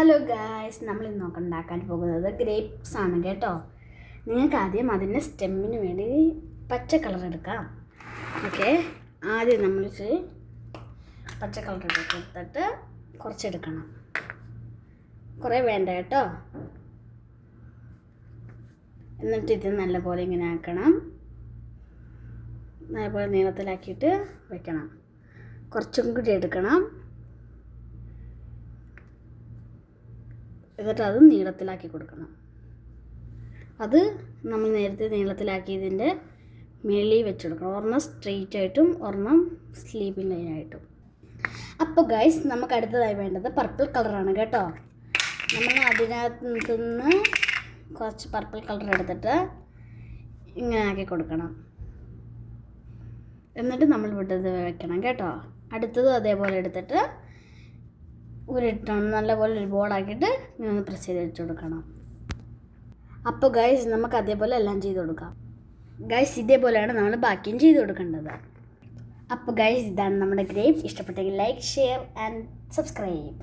Hello guys, നമ്മൾ ഇന്ന് ഉണ്ടാക്കാൻ പോകുന്നത് ഗ്രേപ്സ് ആണ് കേട്ടോ. നിങ്ങൾക്ക് ആദ്യം അതിൻ്റെ സ്റ്റെമ്മിന് വേണ്ടി പച്ച കളർ എടുക്കാം. ഓക്കെ, ആദ്യം നമ്മൾ പച്ച കളർ എടുത്തിട്ട് കുറച്ചെടുക്കണം. കുറേ വേണ്ട കേട്ടോ. എന്നിട്ട് ഇത് നല്ലപോലെ ഇങ്ങനെ ആക്കണം. നല്ലപോലെ നീളത്തിലാക്കിയിട്ട് വെക്കണം. കുറച്ചും കൂടി എടുക്കണം. എന്നിട്ട് അത് നീളത്തിലാക്കി കൊടുക്കണം. അത് നമ്മൾ നേരത്തെ നീളത്തിലാക്കിയതിൻ്റെ മേളിൽ വെച്ചെടുക്കണം. ഒരെണ്ണം സ്ട്രെയിറ്റ് ആയിട്ടും ഒരെണ്ണം സ്ലീപ്പിംഗ് ലൈനായിട്ടും. അപ്പോൾ ഗൈസ്, നമുക്ക് അടുത്തതായി വേണ്ടത് പർപ്പിൾ കളറാണ് കേട്ടോ. നമ്മൾ അതിനകത്ത് നിന്ന് കുറച്ച് പർപ്പിൾ കളർ എടുത്തിട്ട് ഇങ്ങനെ ആക്കി കൊടുക്കണം. എന്നിട്ട് നമ്മൾ വിട്ടത് വെക്കണം കേട്ടോ. അടുത്തതും അതേപോലെ എടുത്തിട്ട് ഉരുട്ടണം. നല്ലപോലെ ഒരു ബോളാക്കിയിട്ട് ഇങ്ങനെ ഒന്ന് പ്രസ് ചെയ്ത് വെച്ച് കൊടുക്കണം. അപ്പോൾ ഗൈസ്, നമുക്ക് അതേപോലെ എല്ലാം ചെയ്ത് കൊടുക്കാം. ഗൈസ്, ഇതേപോലെയാണ് നമ്മൾ ബാക്കിയും ചെയ്ത് കൊടുക്കേണ്ടത്. അപ്പോൾ ഗൈസ്, ഇതാണ് നമ്മുടെ ഗ്രേപ്സ്. ഇഷ്ടപ്പെട്ടെങ്കിൽ ലൈക്ക്, ഷെയർ ആൻഡ് സബ്സ്ക്രൈബ്.